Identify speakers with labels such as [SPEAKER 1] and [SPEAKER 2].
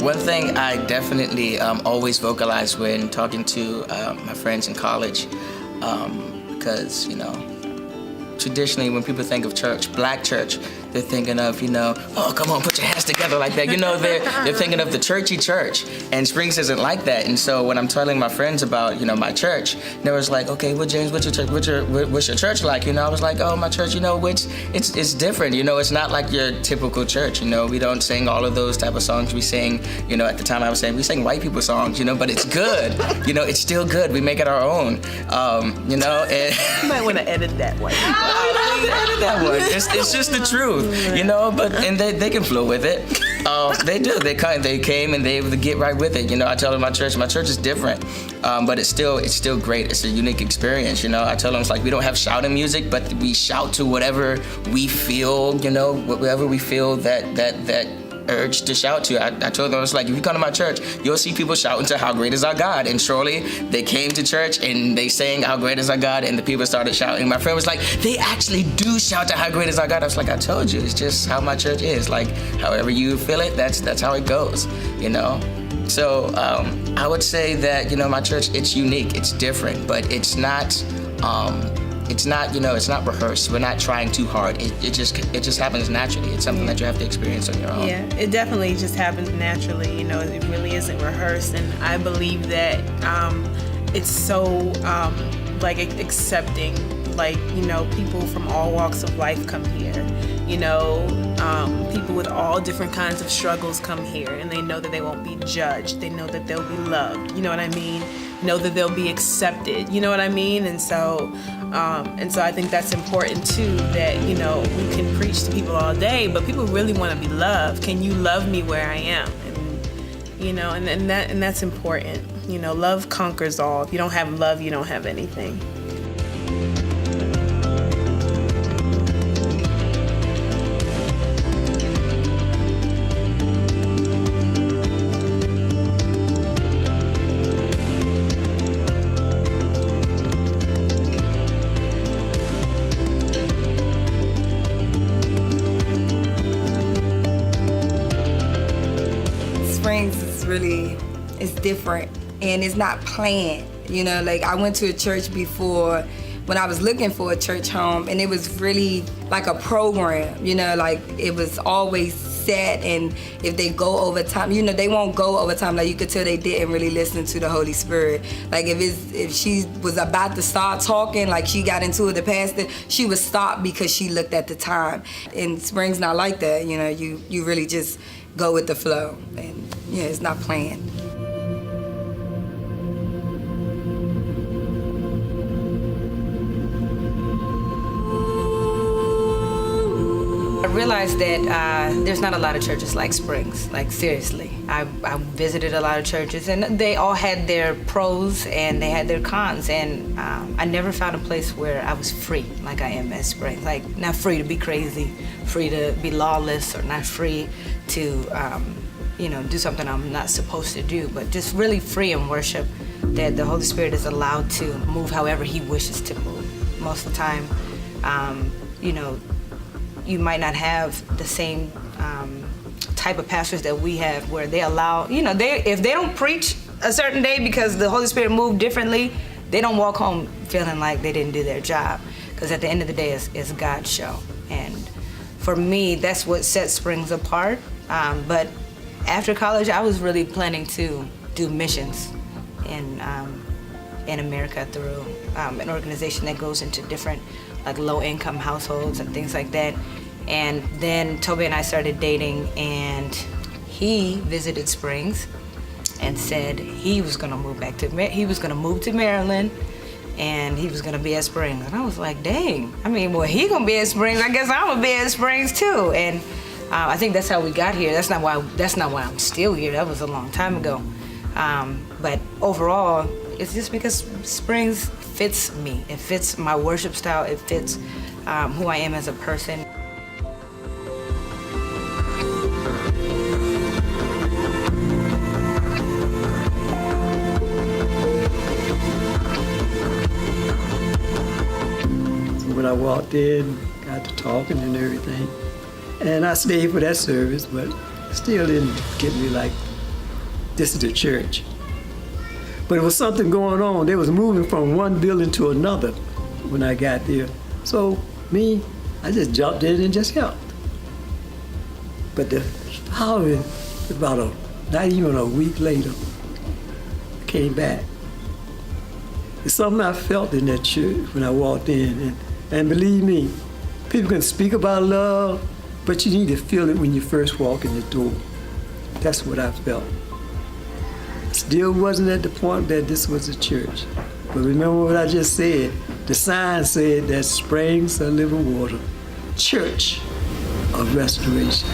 [SPEAKER 1] One thing I definitely always vocalize when talking to my friends in college, because, traditionally when people think of church, black church, they're thinking of, oh, come on, put your hands together like that. They're thinking of the churchy church, and Springs isn't like that. And so when I'm telling my friends about, my church, they was like, okay, well, James, what's your church? What's your church like? I was like, oh, my church, it's different. It's not like your typical church. We don't sing all of those type of songs. We sing, at the time I was saying, we sing white people songs, but it's good. It's still good. We make it our own. And
[SPEAKER 2] you might want to edit that one.
[SPEAKER 1] Edit that one. It's just the truth. And they can flow with it. They do. They came and they able to get right with it. I tell them my church is different, but it's still great. It's a unique experience. I tell them it's like we don't have shouting music, but we shout to whatever we feel. Whatever we feel that urge to shout to. I told them, it's like, if you come to my church, you'll see people shouting to how great is our God. And surely they came to church and they sang how great is our God, and the people started shouting. My friend was like, they actually do shout to how great is our God. I was like, I told you, it's just how my church is. Like, however you feel it, that's how it goes, So I would say that, my church, it's unique, it's different, but it's not rehearsed. We're not trying too hard. It just happens naturally. It's something that you have to experience on your own.
[SPEAKER 2] Yeah, it definitely just happens naturally. It really isn't rehearsed, and I believe that it's so accepting. People from all walks of life come here. People with all different kinds of struggles come here, and they know that they won't be judged. They know that they'll be loved. You know what I mean? Know that they'll be accepted. You know what I mean? And so I think that's important too. That we can preach to people all day, but people really want to be loved. Can you love me where I am? And that's important. Love conquers all. If you don't have love, you don't have anything.
[SPEAKER 3] It's different, and it's not planned. I went to a church before when I was looking for a church home, and it was really like a program. It was always set, and if they go over time, they won't go over time. You could tell they didn't really listen to the Holy Spirit. If she was about to start talking, she got into it, the pastor, she would stop because she looked at the time. And Springs not like that. You really just go with the flow, and it's not planned.
[SPEAKER 4] I realized that there's not a lot of churches like Springs, seriously. I visited a lot of churches, and they all had their pros and they had their cons, and I never found a place where I was free like I am at Springs. Not free to be crazy, free to be lawless, or not free to do something I'm not supposed to do, but just really free in worship, that the Holy Spirit is allowed to move however He wishes to move. Most of the time, you might not have the same type of pastors that we have, where they allow, if they don't preach a certain day because the Holy Spirit moved differently, they don't walk home feeling like they didn't do their job, because at the end of the day, it's God's show. And for me, that's what sets Springs apart. But after college, I was really planning to do missions in America through an organization that goes into different low-income households and things like that. And then Toby and I started dating, and he visited Springs and said he was gonna move to Maryland, and he was gonna be at Springs. And I was like, dang, he gonna be at Springs, I guess I'm gonna be at Springs too. And I think that's how we got here. That's not why I'm still here. That was a long time ago. But overall, it's just because Springs fits me. It fits my worship style. It fits who I am as a person.
[SPEAKER 5] When I walked in, got to talking and everything, and I stayed for that service, but still didn't get me like this is the church. But there was something going on. They was moving from one building to another when I got there. So I just jumped in and just helped. But the following, not even a week later, I came back. It's something I felt in that church when I walked in. And believe me, people can speak about love, but you need to feel it when you first walk in the door. That's what I felt. Still wasn't at the point that this was a church. But remember what I just said. The sign said that springs of living water, church of restoration.